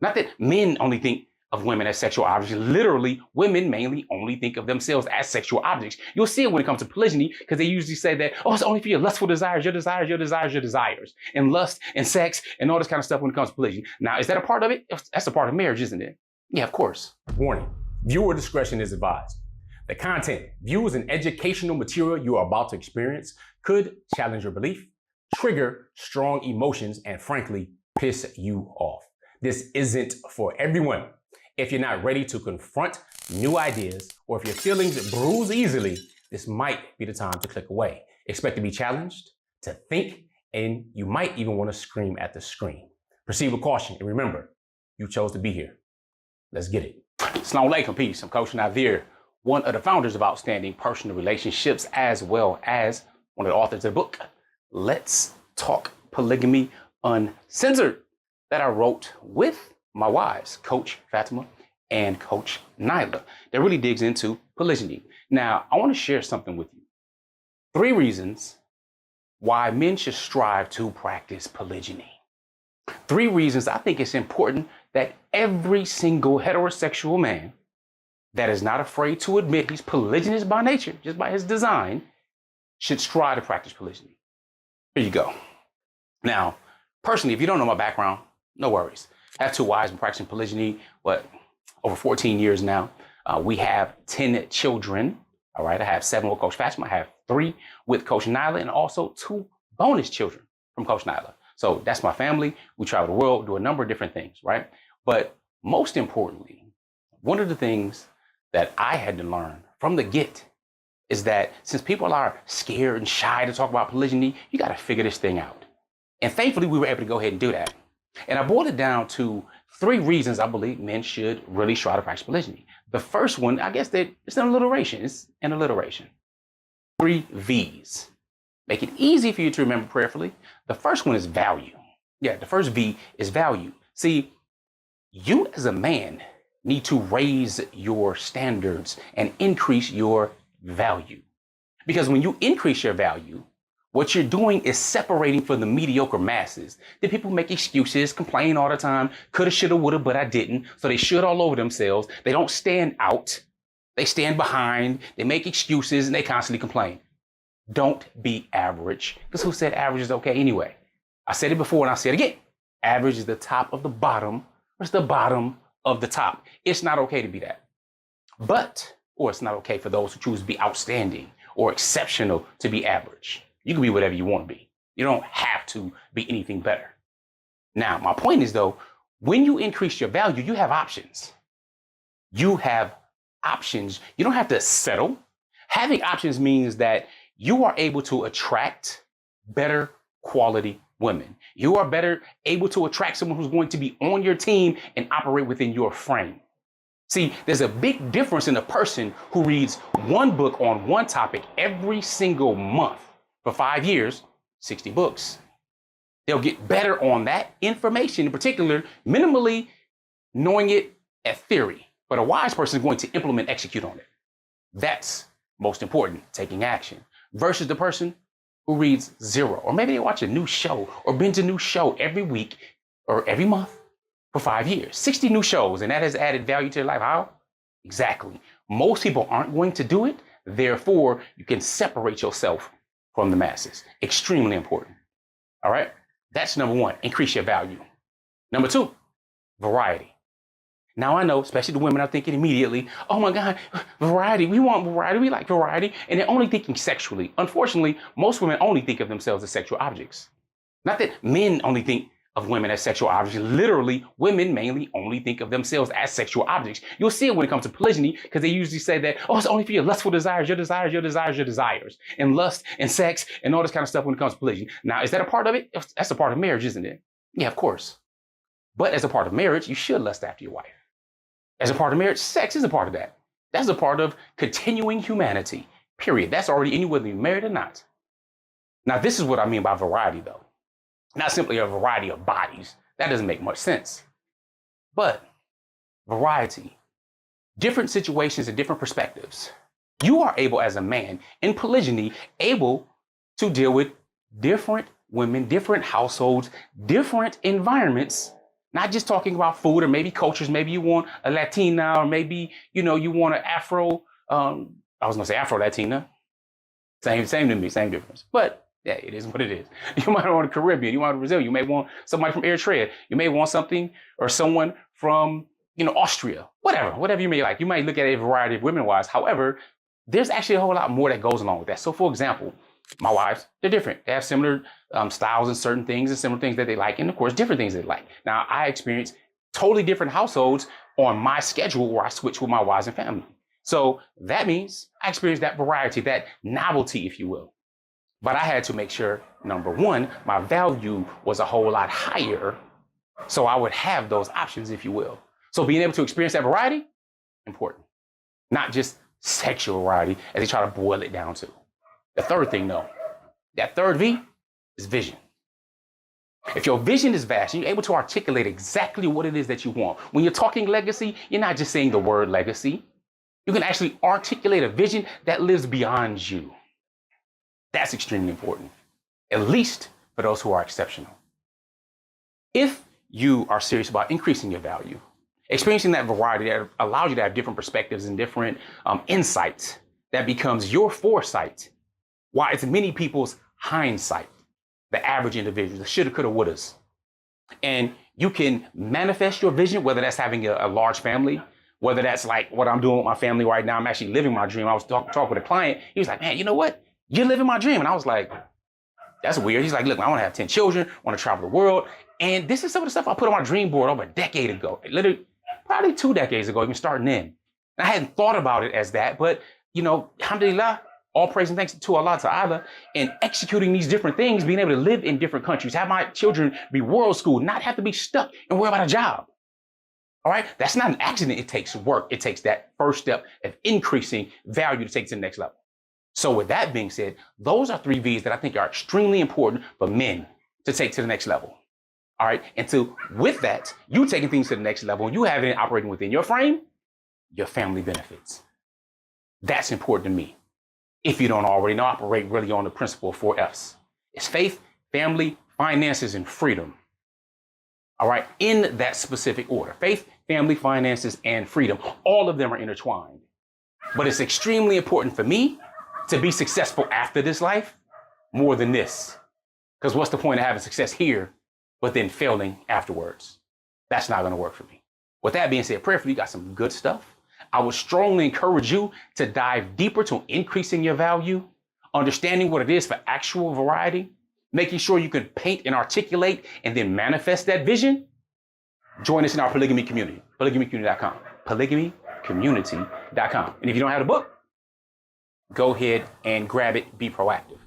Not that men only think of women as sexual objects. Literally, women mainly only think of themselves as sexual objects. You'll see it when it comes to polygyny, because they usually say that, oh, it's only for your lustful desires, your desires, your desires, your desires, and lust and sex and all this kind of stuff when it comes to polygyny. Now, is that a part of it? That's a part of marriage, isn't it? Yeah, of course. Warning, viewer discretion is advised. The content, views, and educational material you are about to experience could challenge your belief, trigger strong emotions, and frankly, piss you off. This isn't for everyone. If you're not ready to confront new ideas, or if your feelings bruise easily, this might be the time to click away. Expect to be challenged, to think, and you might even want to scream at the screen. Proceed with caution, and remember, you chose to be here. Let's get it. Assalamu alaikum, peace. I'm Coach Nazir, one of the founders of Outstanding Personal Relationships, as well as one of the authors of the book, Let's Talk Polygamy Uncensored, that I wrote with my wives, Coach Fatimah and Coach Nyla, that really digs into polygyny. Now, I want to share something with you. 3 reasons why men should strive to practice polygyny. 3 reasons I think it's important that every single heterosexual man that is not afraid to admit he's polygynous by nature, just by his design, should strive to practice polygyny. Here you go. Now, personally, if you don't know my background, no worries. I have 2 wives, been practicing polygyny, over 14 years now. We have 10 children. All right, I have 7 with Coach Fatimah. I have 3 with Coach Nyla, and also 2 bonus children from Coach Nyla. So that's my family. We travel the world, do a number of different things, right? But most importantly, one of the things that I had to learn from the get is that since people are scared and shy to talk about polygyny, you got to figure this thing out. And thankfully, we were able to go ahead and do that. And I boiled it down to 3 reasons I believe men should really try to practice polygyny. The first one, I guess that it's an alliteration. It's an alliteration. 3 V's. Make it easy for you to remember prayerfully. The first one is value. Yeah, the first V is value. See, you as a man need to raise your standards and increase your value. Because when you increase your value, what you're doing is separating from the mediocre masses. The people make excuses, complain all the time, coulda, shoulda, woulda, but I didn't. So they should all over themselves. They don't stand out. They stand behind. They make excuses and they constantly complain. Don't be average. Because who said average is okay anyway? I said it before and I'll say it again. Average is the top of the bottom, or it's the bottom of the top. It's not okay to be that. Or it's not okay for those who choose to be outstanding or exceptional to be average. You can be whatever you want to be. You don't have to be anything better. Now, my point is though, when you increase your value, you have options. You have options. You don't have to settle. Having options means that you are able to attract better quality women. You are better able to attract someone who's going to be on your team and operate within your frame. See, there's a big difference in a person who reads 1 book on 1 topic every single month for 5 years, 60 books. They'll get better on that information, in particular, minimally knowing it at theory. But a wise person is going to implement, execute on it. That's most important, taking action. Versus the person who reads 0, or maybe they watch a new show or binge a new show every week or every month for 5 years. 60 new shows, and that has added value to their life. How? Exactly. Most people aren't going to do it. Therefore, you can separate yourself from the masses. Extremely important. All right? That's number 1, increase your value. Number 2, variety. Now I know, especially the women are thinking immediately, oh my God, variety, we want variety, we like variety, and they're only thinking sexually. Unfortunately, most women only think of themselves as sexual objects. Not that men only think of women as sexual objects. Literally, women mainly only think of themselves as sexual objects. You'll see it when it comes to polygyny, because they usually say that, oh, it's only for your lustful desires, your desires, your desires, your desires, and lust and sex and all this kind of stuff when it comes to polygyny. Now, is that a part of it? That's a part of marriage, isn't it? Yeah, of course. But as a part of marriage, you should lust after your wife. As a part of marriage, sex is a part of that. That's a part of continuing humanity, period. That's already in you whether you're married or not. Now, this is what I mean by variety, though. Not simply a variety of bodies. That doesn't make much sense. But variety, different situations and different perspectives. You are able as a man in polygyny, able to deal with different women, different households, different environments. Not just talking about food or maybe cultures. Maybe you want a Latina, or maybe, you want an Afro, I was gonna say Afro-Latina. Same to me, same difference. But yeah, it is what it is. You might want a Caribbean, you might want Brazil, you may want somebody from Eritrea, you may want something or someone from, Austria, whatever you may like. You might look at a variety of women-wise. However, there's actually a whole lot more that goes along with that. So for example, my wives, they're different. They have similar styles in certain things and similar things that they like, and of course, different things they like. Now, I experience totally different households on my schedule where I switch with my wives and family. So that means I experience that variety, that novelty, if you will. But I had to make sure, number one, my value was a whole lot higher, so I would have those options, if you will. So being able to experience that variety, important. Not just sexual variety, as they try to boil it down to. The third thing, though, that third V is vision. If your vision is vast and you're able to articulate exactly what it is that you want, when you're talking legacy, you're not just saying the word legacy. You can actually articulate a vision that lives beyond you. That's extremely important, at least for those who are exceptional. If you are serious about increasing your value, experiencing that variety that allows you to have different perspectives and different insights, that becomes your foresight, while it's many people's hindsight, the average individual, the shoulda, coulda, wouldas. And you can manifest your vision, whether that's having a large family, whether that's like what I'm doing with my family right now. I'm actually living my dream. I was talking with a client. He was like, man, you know what? You're living my dream. And I was like, that's weird. He's like, look, I want to have 10 children, want to travel the world. And this is some of the stuff I put on my dream board over a decade ago. Literally, probably 2 decades ago, even starting then. And I hadn't thought about it as that, but alhamdulillah, all praise and thanks to Allah Ta'ala, and executing these different things, being able to live in different countries, have my children be world school, not have to be stuck and worry about a job. All right, that's not an accident. It takes work. It takes that first step of increasing value to take to the next level. So with that being said, those are 3 V's that I think are extremely important for men to take to the next level. All right, and so with that, you taking things to the next level, and you having it operating within your frame, your family benefits. That's important to me. If you don't already know, operate really on the principle of 4 F's. It's faith, family, finances, and freedom. All right, in that specific order. Faith, family, finances, and freedom. All of them are intertwined. But it's extremely important for me to be successful after this life more than this. Because what's the point of having success here, but then failing afterwards? That's not going to work for me. With that being said, prayerfully, you got some good stuff. I would strongly encourage you to dive deeper to increasing your value, understanding what it is for actual variety, making sure you can paint and articulate and then manifest that vision. Join us in our polygamy community, polygamycommunity.com, polygamycommunity.com. And if you don't have the book, go ahead and grab it, be proactive.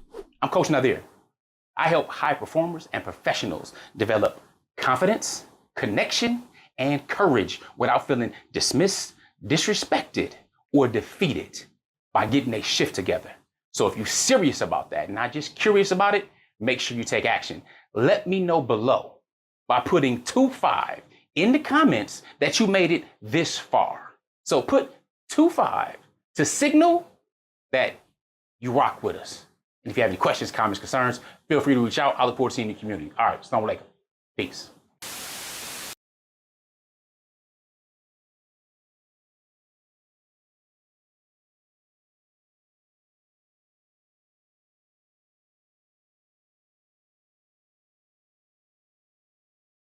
I'm Coach Nazir. I help high performers and professionals develop confidence, connection, and courage without feeling dismissed, disrespected, or defeated by getting a shift together. So if you're serious about that, not just curious about it, make sure you take action. Let me know below by putting 25 in the comments that you made it this far. So put 25 to signal that you rock with us. And if you have any questions, comments, concerns, feel free to reach out. I look forward to seeing you in the community. All right, assalamu alaikum. Peace.